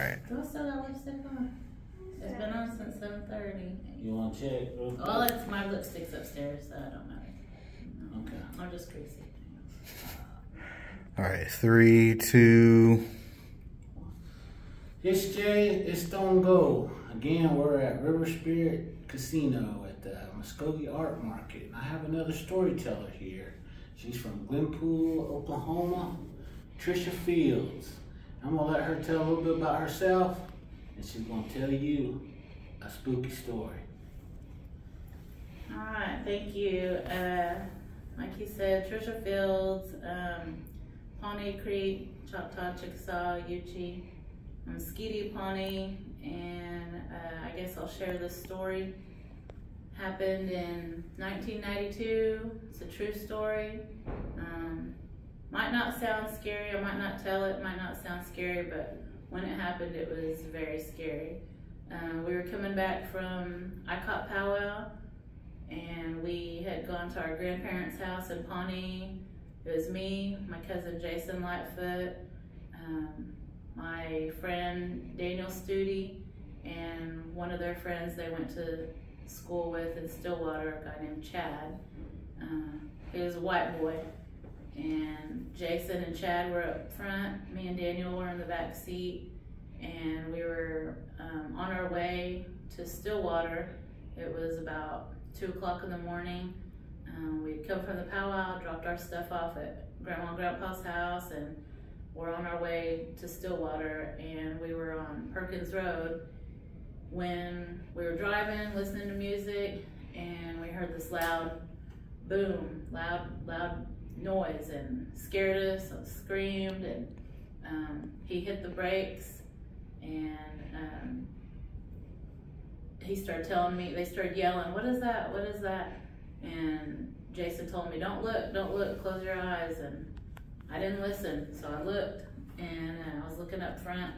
Right. Do I still got lipstick on? It's been on since 7:30. You want to check real quick? Well, it's my lipstick's upstairs, so it don't matter. No. Okay. I'm just greasy. All right, 3, 2. It's Jay, it's Stone Go. Again, we're at River Spirit Casino at the Muskogee Art Market. And I have another storyteller here. She's from Glenpool, Oklahoma, Trisha Fields. I'm gonna let her tell a little bit about herself, and she's gonna tell you a spooky story. All right, thank you. Like you said, Trisha Fields, Pawnee Creek, Choctaw, Chickasaw, Yuchi, Skeety, Pawnee, and I guess I'll share this story. Happened in 1992. It's a true story. Might not sound scary. I might not tell it. Might not sound scary, but when it happened, it was very scary. We were coming back from ICOP powwow, and we had gone to our grandparents' house in Pawnee. It was me, my cousin Jason Lightfoot, my friend Daniel Studi, and one of their friends they went to school with in Stillwater, a guy named Chad. He was a white boy. And Jason and Chad were up front, me and Daniel were in the back seat, and we were on our way to Stillwater. It was about 2 o'clock in the morning. We'd come from the powwow, dropped our stuff off at Grandma and Grandpa's house, and we're on our way to Stillwater, and we were on Perkins Road when we were driving, listening to music, and we heard this loud boom, loud noise, and scared us. I screamed, and he hit the brakes, and he started telling me, they started yelling, "What is that? What is that?" And Jason told me, don't look, close your eyes." And I didn't listen, so I looked, and I was looking up front,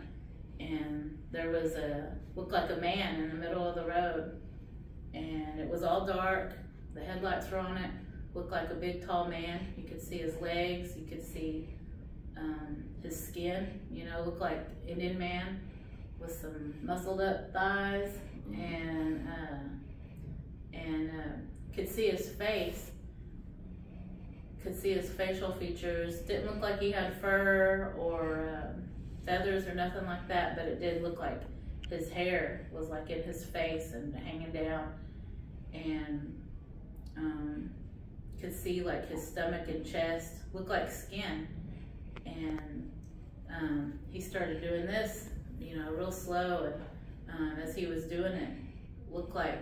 and there was looked like a man in the middle of the road, and it was all dark. The headlights were on it. Looked like a big tall man. You could see his legs, you could see his skin, you know, looked like Indian man with some muscled up thighs, and could see his face, could see his facial features. Didn't look like he had fur or feathers or nothing like that, but it did look like his hair was like in his face and hanging down, and could see like his stomach and chest, looked like skin. And he started doing this, you know, real slow, and as he was doing it, looked like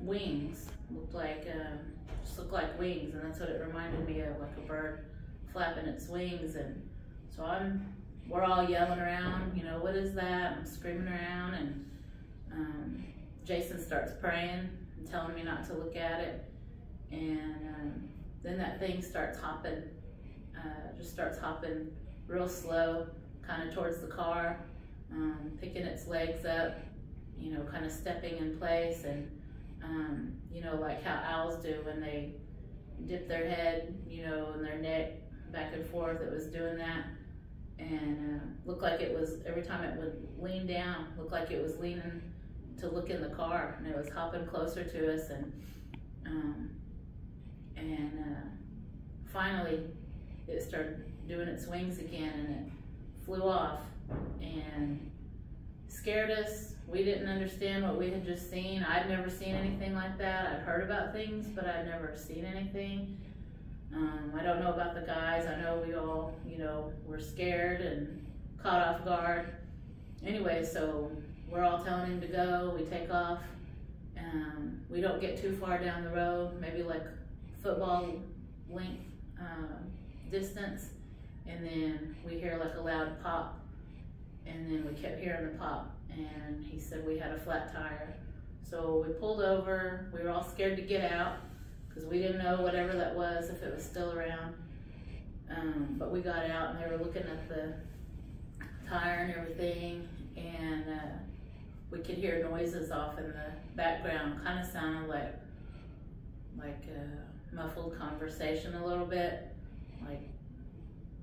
wings, just looked like wings, and that's what it reminded me of, like a bird flapping its wings. And so we're all yelling around, you know, what is that? I'm screaming around, and Jason starts praying and telling me not to look at it. And then that thing starts hopping, just starts hopping real slow, kind of towards the car, picking its legs up, you know, kind of stepping in place, and you know, like how owls do when they dip their head, you know, and their neck back and forth. It was doing that, and looked like it was, every time it would lean down, looked like it was leaning to look in the car, and it was hopping closer to us, and finally it started doing its wings again, and it flew off and scared us. We didn't understand what we had just seen. I'd never seen anything like that. I'd heard about things, but I'd never seen anything. I don't know about the guys. I know we all, you know, were scared and caught off guard. Anyway, so we're all telling him to go. We take off. We don't get too far down the road, maybe like football length distance, and then we hear like a loud pop, and then we kept hearing the pop, and he said we had a flat tire. So we pulled over. We were all scared to get out because we didn't know whatever that was, if it was still around. But we got out, and they were looking at the tire and everything, and we could hear noises off in the background. Kind of sounded like muffled conversation a little bit,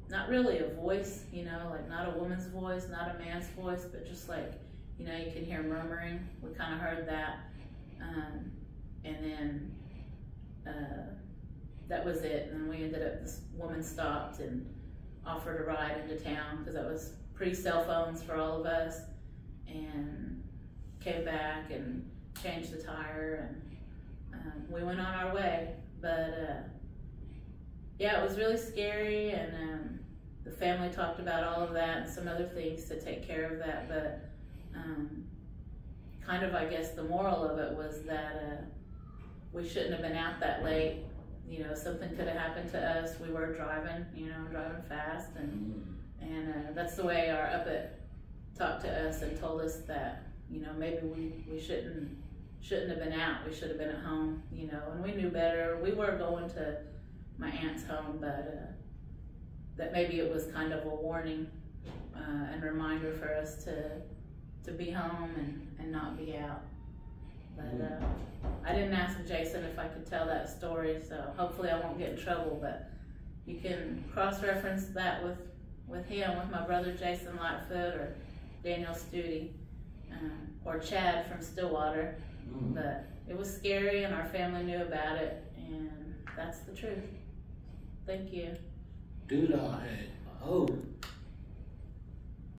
not really a voice, you know, like not a woman's voice, not a man's voice, but just like, you know, you can hear murmuring. We kind of heard that. And then that was it. And then we ended up, this woman stopped and offered a ride into town, because that was pre-cell phones for all of us, and came back and changed the tire, and we went on our way. But yeah, it was really scary, and the family talked about all of that and some other things to take care of that. But kind of, I guess, the moral of it was that we shouldn't have been out that late. You know, something could have happened to us. We were driving, you know, driving fast, and that's the way our uppet talked to us and told us that, you know, maybe we shouldn't have been out. We should have been at home, you know, and we knew better. We were going to my aunt's home, but that maybe it was kind of a warning and reminder for us to be home and not be out. But I didn't ask Jason if I could tell that story, so hopefully I won't get in trouble. But you can cross-reference that with him, with my brother Jason Lightfoot or Daniel Studi, or Chad from Stillwater. But it was scary, and our family knew about it, and that's the truth. Thank you. Dude, I had